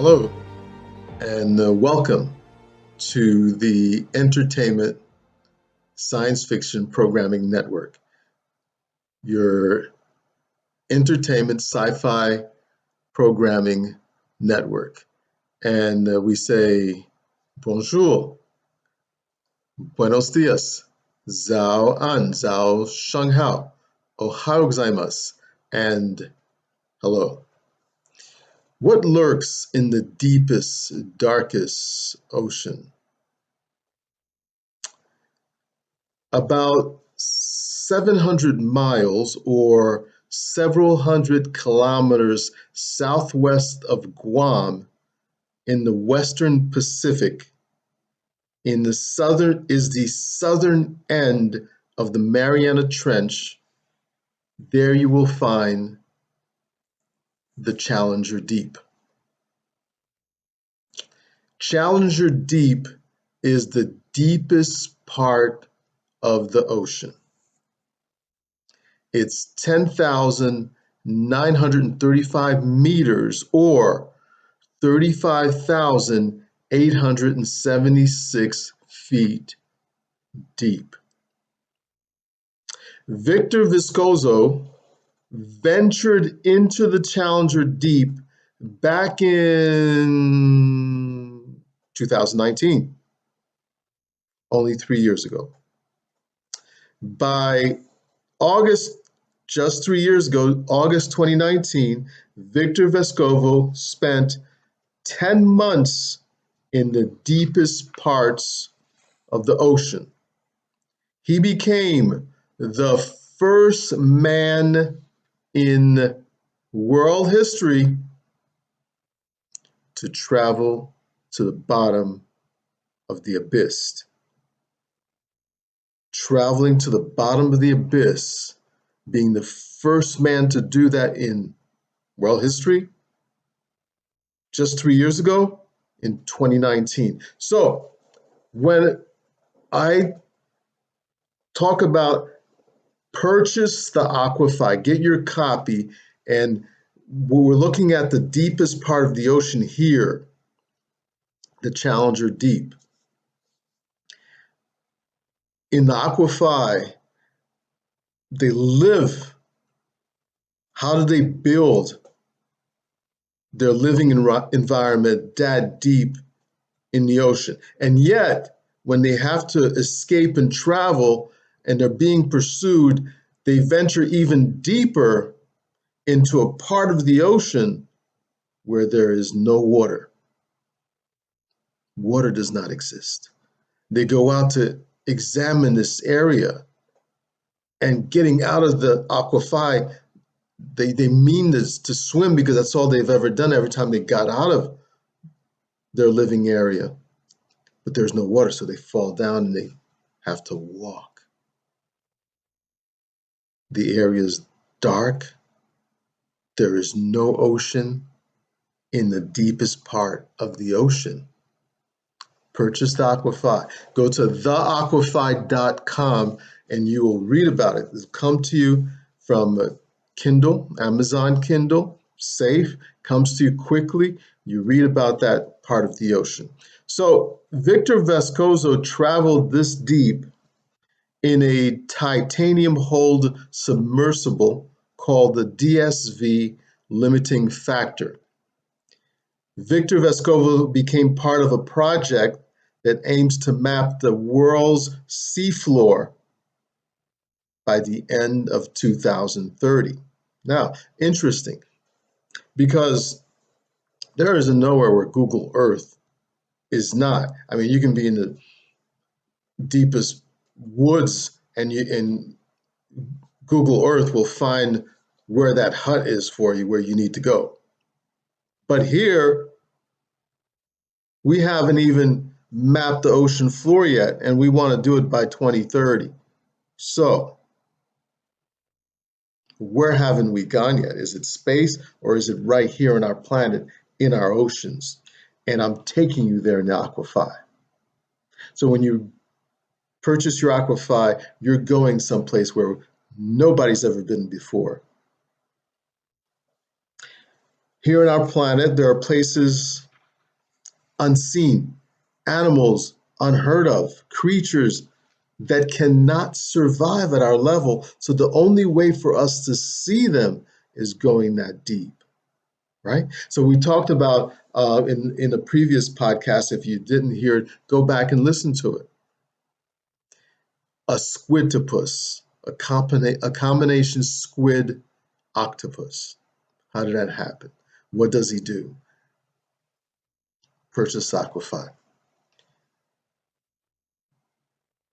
Hello, and welcome to the Entertainment Science Fiction Programming Network, your entertainment sci-fi programming network. And we say bonjour, buenos dias, zao an, zao sheng hao, ohayou gozaimasu, and hello. What lurks in the deepest, darkest ocean? About 700 miles or several hundred kilometers southwest of Guam in the Western Pacific is the southern end of the Mariana Trench. There you will find the Challenger Deep. Challenger Deep is the deepest part of the ocean. It's 10,935 meters or 35,876 feet deep. Victor Vescovo ventured into the Challenger Deep back in 2019, only 3 years ago. By just 3 years ago, August 2019, Victor Vescovo spent 10 months in the deepest parts of the ocean. He became the first man in world history to travel to the bottom of the abyss. Traveling to the bottom of the abyss, being the first man to do that in world history, just 3 years ago in 2019. So when I talk about purchase the Aqua Phi, get your copy, and we're looking at the deepest part of the ocean here, the Challenger Deep. In the Aqua Phi, they live. How do they build their living environment that deep in the ocean? And yet, when they have to escape and travel and they're being pursued, they venture even deeper into a part of the ocean where there is no water. Water does not exist. They go out to examine this area, and getting out of the Aqua Phi, they mean this to swim because that's all they've ever done every time they got out of their living area. But there's no water, so they fall down and they have to walk. The area is dark. There is no ocean in the deepest part of the ocean. Purchase the Aqua Phi. Go to TheAquaPhi.com and you will read about it. It'll come to you from Kindle, Amazon Kindle, safe, comes to you quickly. You read about that part of the ocean. So Victor Vescovo traveled this deep in a titanium-hulled submersible called the DSV limiting factor. Victor Vescovo became part of a project that aims to map the world's seafloor by the end of 2030. Now, interesting, because there is nowhere where Google Earth is not. I mean, you can be in the deepest woods and Google Earth will find where that hut is for you, where you need to go. But here, we haven't even mapped the ocean floor yet, and we want to do it by 2030. So, where haven't we gone yet? Is it space, or is it right here on our planet, in our oceans? And I'm taking you there in the Aqua Phi. So when you purchase your Aqua Phi, you're going someplace where nobody's ever been before. Here on our planet, there are places unseen, animals unheard of, creatures that cannot survive at our level. So the only way for us to see them is going that deep, right? So we talked about in a previous podcast, if you didn't hear it, go back and listen to it. A squidtopus, a combination squid octopus. How did that happen? What does he do? Purchase Aqua Phi.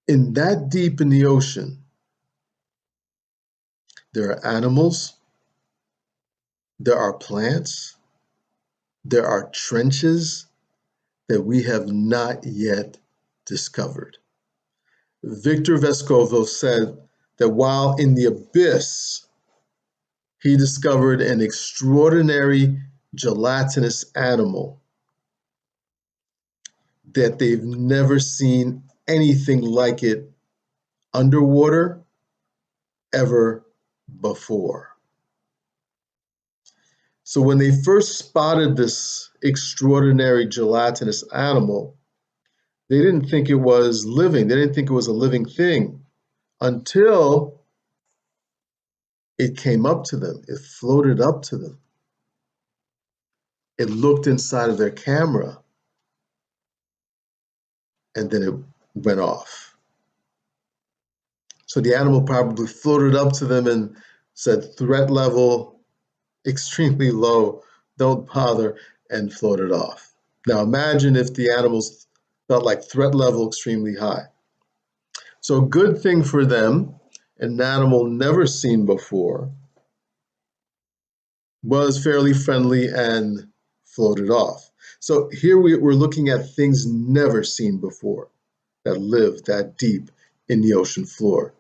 In that deep in the ocean, there are animals, there are plants, there are trenches that we have not yet discovered. Victor Vescovo said that while in the abyss, he discovered an extraordinary gelatinous animal that they've never seen anything like it underwater ever before. So when they first spotted this extraordinary gelatinous animal, they didn't think it was living. They didn't think it was a living thing until it came up to them. It floated up to them. It looked inside of their camera, and then it went off. So the animal probably floated up to them and said, threat level extremely low, don't bother, and floated off. Now imagine if the animals felt like threat level extremely high. So a good thing for them, an animal never seen before, was fairly friendly and floated off. So here we're looking at things never seen before that live that deep in the ocean floor.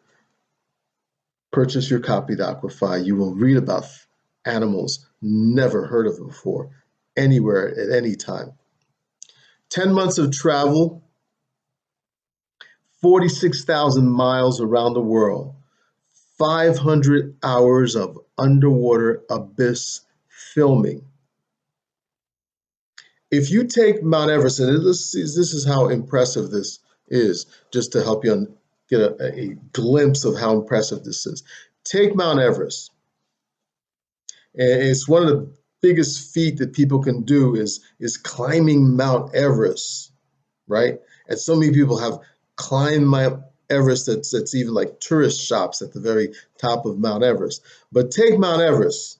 Purchase your copy of TheAquaPhi. You will read about animals never heard of before, anywhere at any time. 10 months of travel, 46,000 miles around the world, 500 hours of underwater abyss filming. If you take Mount Everest, and this is how impressive this is, just to help you get a glimpse of how impressive this is. Take Mount Everest. And it's one of the biggest feat that people can do is climbing Mount Everest, right? And so many people have climbed Mount Everest that's even like tourist shops at the very top of Mount Everest. But take Mount Everest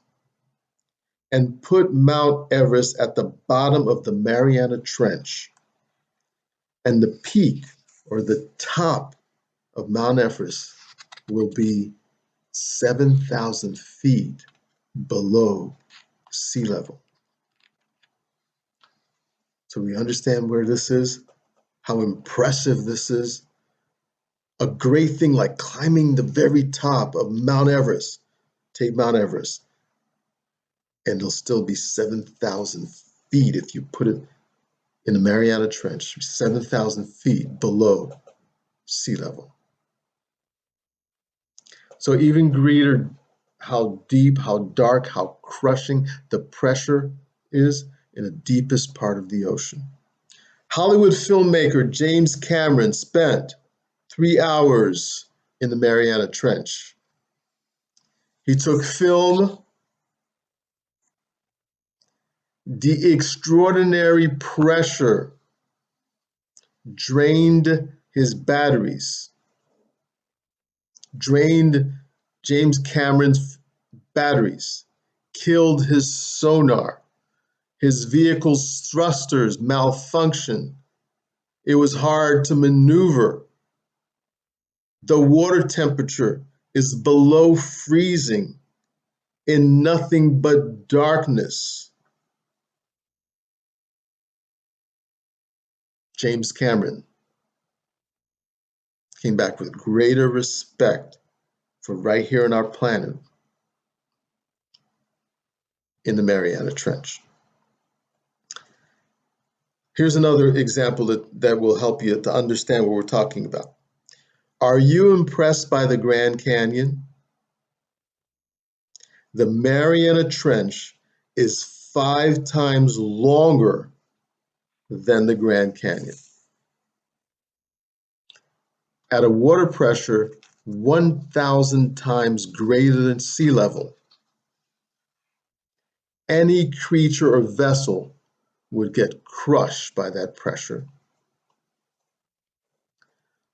and put Mount Everest at the bottom of the Mariana Trench, and the peak or the top of Mount Everest will be 7,000 feet below sea level. So we understand where this is, how impressive this is. A great thing like climbing the very top of Mount Everest. Take Mount Everest, and it'll still be 7,000 feet if you put it in the Mariana Trench, 7,000 feet below sea level. So even greater how deep, how dark, how crushing the pressure is in the deepest part of the ocean. Hollywood filmmaker James Cameron spent 3 hours in the Mariana Trench. He took film, the extraordinary pressure drained his batteries, drained James Cameron's batteries, killed his sonar, his vehicle's thrusters malfunctioned. It was hard to maneuver. The water temperature is below freezing in nothing but darkness. James Cameron came back with greater respect for right here on our planet in the Mariana Trench. Here's another example that will help you to understand what we're talking about. Are you impressed by the Grand Canyon? The Mariana Trench is 5 times longer than the Grand Canyon. At a water pressure 1,000 times greater than sea level, any creature or vessel would get crushed by that pressure.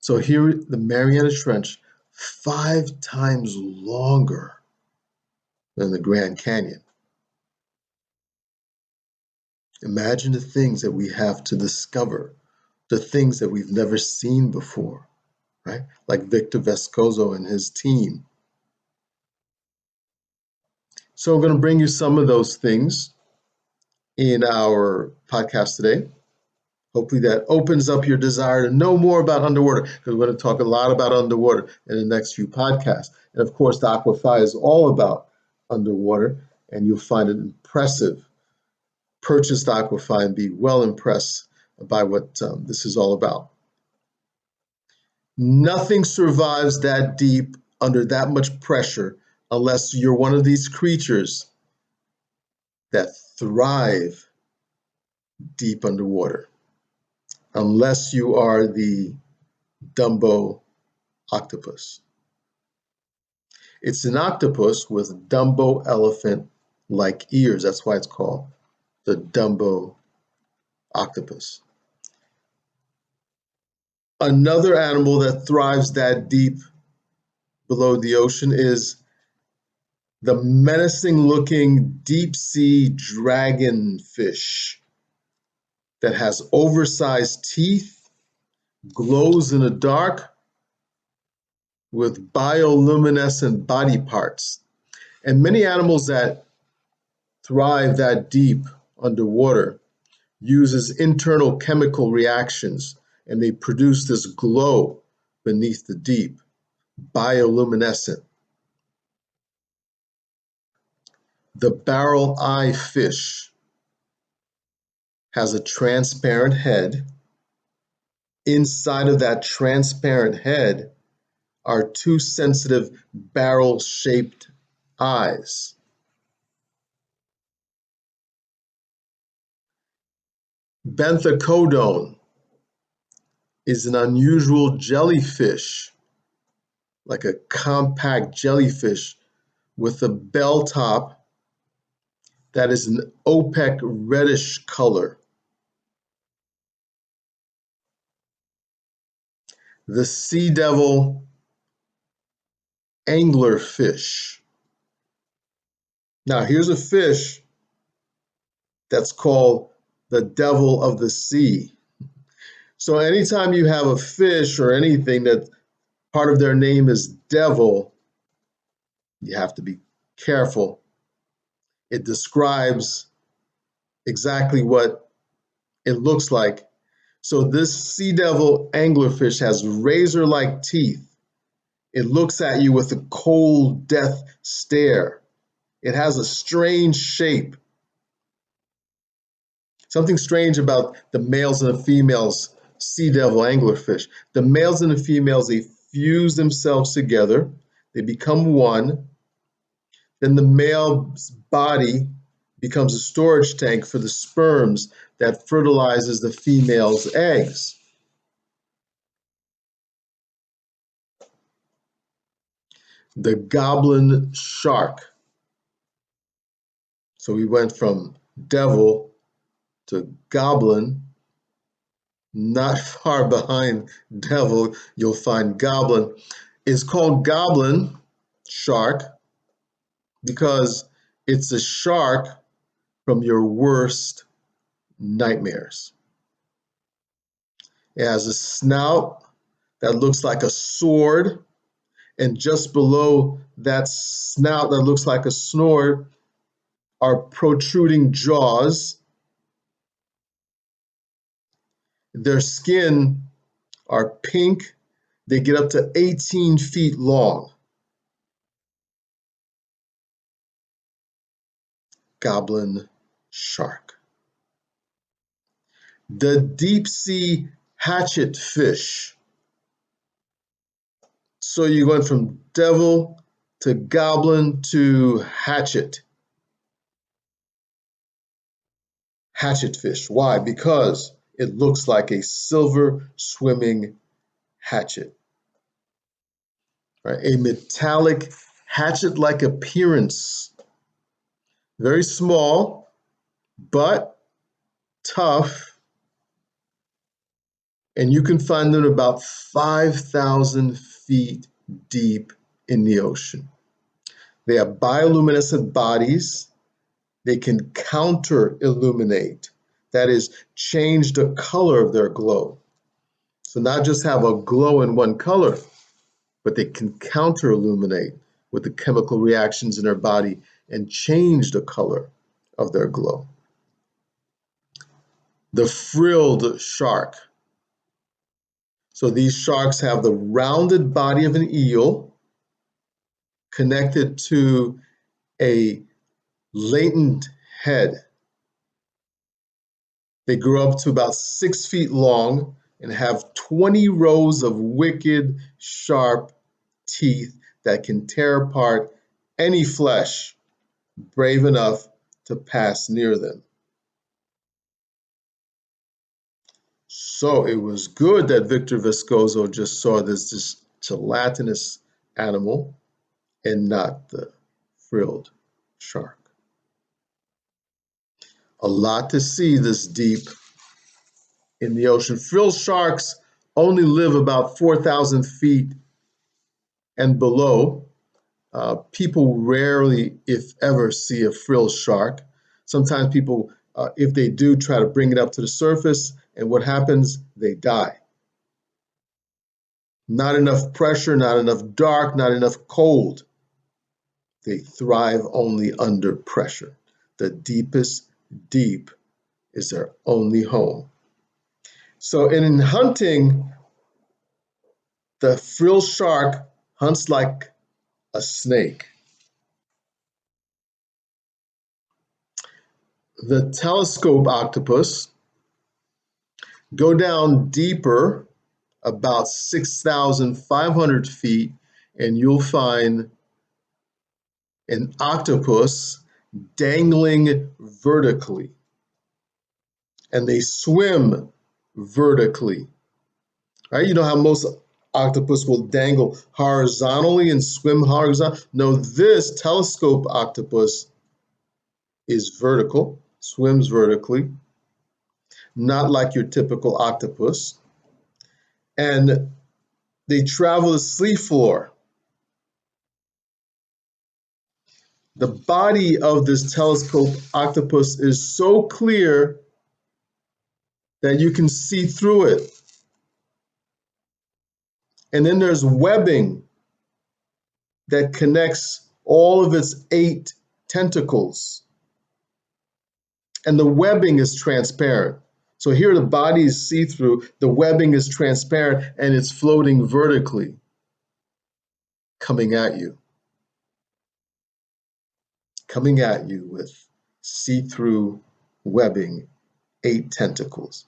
So here, the Mariana Trench, 5 times longer than the Grand Canyon. Imagine the things that we have to discover, the things that we've never seen before, right? Like Victor Vescovo and his team. So I'm going to bring you some of those things in our podcast today. Hopefully that opens up your desire to know more about underwater, because we're going to talk a lot about underwater in the next few podcasts. And of course, the Aqua Phi is all about underwater, and you'll find it impressive. Purchase the Aqua Phi and be well impressed by what this is all about. Nothing survives that deep under that much pressure unless you're one of these creatures that thrive deep underwater. Unless you are the Dumbo octopus. It's an octopus with Dumbo elephant-like ears. That's why it's called the Dumbo octopus. Another animal that thrives that deep below the ocean is the menacing-looking deep-sea dragonfish that has oversized teeth, glows in the dark, with bioluminescent body parts. And many animals that thrive that deep underwater uses internal chemical reactions, and they produce this glow beneath the deep, bioluminescent. The barrel eye fish has a transparent head. Inside of that transparent head are 2 sensitive barrel-shaped eyes. Benthacodon is an unusual jellyfish, like a compact jellyfish with a bell top that is an opaque reddish color. The sea devil anglerfish. Now, here's a fish that's called the devil of the sea. So anytime you have a fish or anything that part of their name is devil, you have to be careful. It describes exactly what it looks like. So this sea devil anglerfish has razor-like teeth. It looks at you with a cold death stare. It has a strange shape. Something strange about the males and the females sea devil anglerfish. The males and the females, they fuse themselves together. They become one. Then the male's body becomes a storage tank for the sperms that fertilizes the female's eggs. The goblin shark. So we went from devil to goblin. Not far behind devil, you'll find goblin. It's called goblin shark because it's a shark from your worst nightmares. It has a snout that looks like a sword, and just below that snout that looks like a sword are protruding jaws. Their skin are pink. They get up to 18 feet long. Goblin shark. The deep sea hatchet fish. So you went from devil to goblin to hatchet. Hatchet fish. Why? Because It looks like a silver swimming hatchet, right? A metallic hatchet-like appearance. Very small, but tough. And you can find them about 5,000 feet deep in the ocean. They have bioluminescent bodies. They can counter-illuminate. That is, change the color of their glow. So not just have a glow in one color, but they can counter-illuminate with the chemical reactions in their body and change the color of their glow. The frilled shark. So these sharks have the rounded body of an eel connected to a latent head. They grow up to about 6 feet long and have 20 rows of wicked, sharp teeth that can tear apart any flesh brave enough to pass near them. So it was good that Victor Vescovo just saw this gelatinous animal and not the frilled shark. A lot to see this deep in the ocean. Frilled sharks only live about 4,000 feet and below. People rarely, if ever, see a frilled shark. Sometimes people, if they do, try to bring it up to the surface, and what happens? They die. Not enough pressure, not enough dark, not enough cold. They thrive only under pressure. The deepest deep is their only home. So in hunting, the frilled shark hunts like a snake. The telescope octopus go down deeper, about 6,500 feet, and you'll find an octopus dangling vertically. And they swim vertically. Right? You know how most octopus will dangle horizontally and swim horizontally? No, this telescope octopus is vertical, swims vertically, not like your typical octopus. And they travel the seafloor. The body of this telescope octopus is so clear that you can see through it. And then there's webbing that connects all of its 8 tentacles. And the webbing is transparent. So here the body is see-through, the webbing is transparent, and it's floating vertically, coming at you with see-through webbing, 8 tentacles,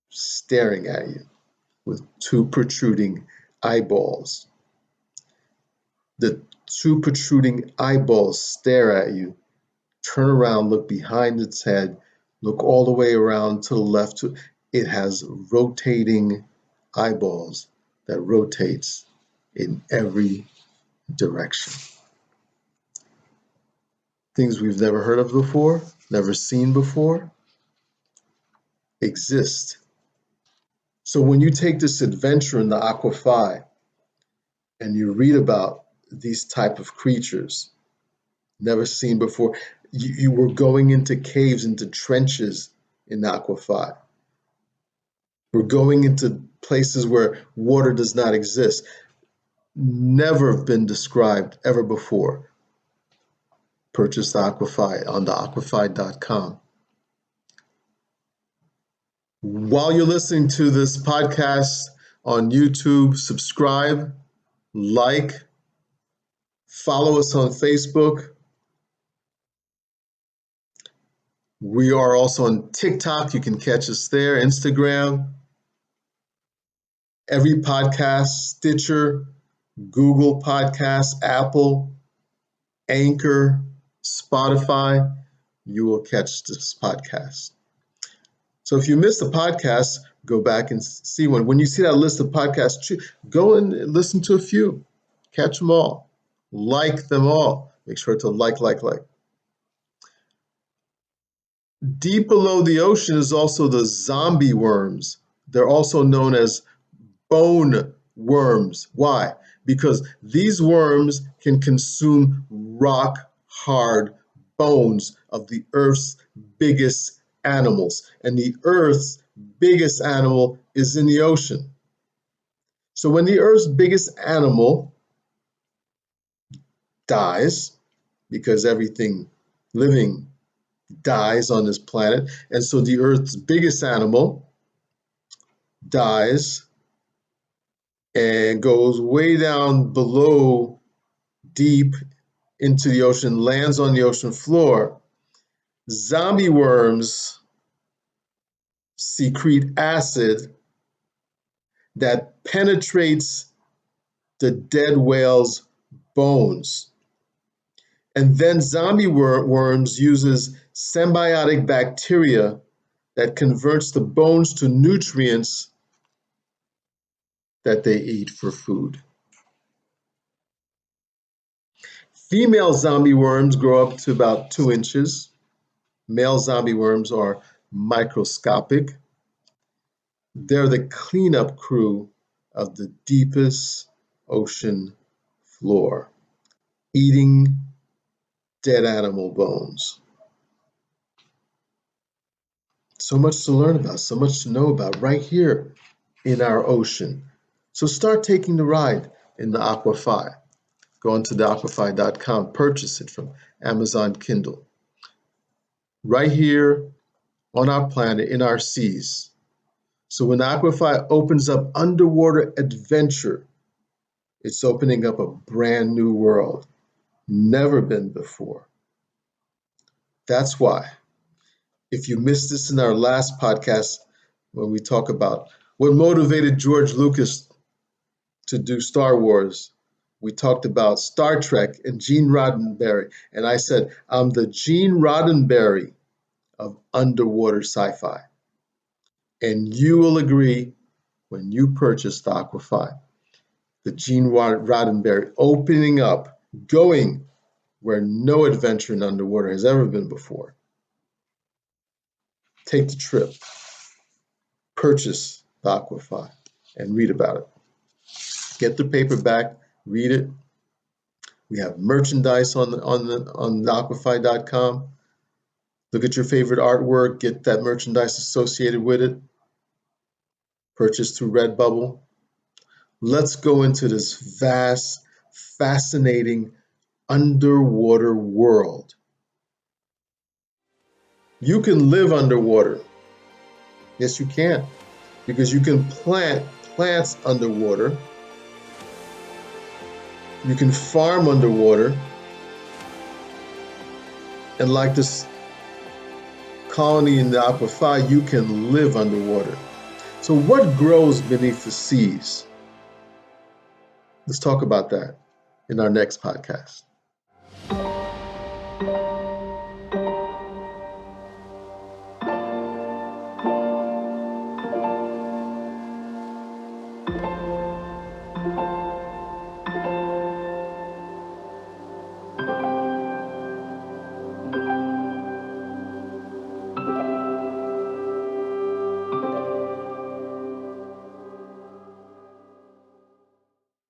staring at you with 2 protruding eyeballs. The 2 protruding eyeballs stare at you. Turn around, look behind its head, look all the way around to the left. It has rotating eyeballs that rotates in every direction. Things we've never heard of before, never seen before, exist. So when you take this adventure in the Aqua Phi and you read about these type of creatures, never seen before, you were going into caves, into trenches in the Aqua Phi. We're going into places where water does not exist. Never been described ever before. Purchase the Aqua Phi on TheAquaPhi.com. While you're listening to this podcast on YouTube, subscribe, like, follow us on Facebook. We are also on TikTok. You can catch us there, Instagram. Every podcast, Stitcher, Google Podcasts, Apple, Anchor, Spotify, you will catch this podcast. So if you missed the podcast, go back and see one. When you see that list of podcasts, go and listen to a few. Catch them all. Like them all. Make sure to like. Deep below the ocean is also the zombie worms. They're also known as bone worms. Why? Because these worms can consume rock hard bones of the Earth's biggest animals. And the Earth's biggest animal is in the ocean. So when the Earth's biggest animal dies, because everything living dies on this planet, and so the Earth's biggest animal dies and goes way down below, deep into the ocean, lands on the ocean floor, zombie worms secrete acid that penetrates the dead whale's bones. And then zombie worms uses symbiotic bacteria that converts the bones to nutrients that they eat for food. Female zombie worms grow up to about 2 inches. Male zombie worms are microscopic. They're the cleanup crew of the deepest ocean floor, eating dead animal bones. So much to learn about, so much to know about right here in our ocean. So start taking the ride in the Aqua Phi. Go onto TheAquaPhi.com, purchase it from Amazon Kindle. Right here on our planet, in our seas. So when Aqua Phi opens up underwater adventure, it's opening up a brand new world, never been before. That's why, if you missed this in our last podcast, when we talk about what motivated George Lucas to do Star Wars, we talked about Star Trek and Gene Roddenberry. And I said, I'm the Gene Roddenberry of underwater sci-fi. And you will agree when you purchase the Aqua Phi, the Gene Roddenberry opening up, going where no adventure in underwater has ever been before. Take the trip, purchase the Aqua Phi, and read about it. Get the paperback, read it. We have merchandise on TheAquaPhi.com. Look at your favorite artwork, get that merchandise associated with it. Purchase through Redbubble. Let's go into this vast, fascinating underwater world. You can live underwater. Yes, you can, because you can plant plants underwater. You can farm underwater. And like this colony in the Aqua Phi, you can live underwater. So what grows beneath the seas? Let's talk about that in our next podcast.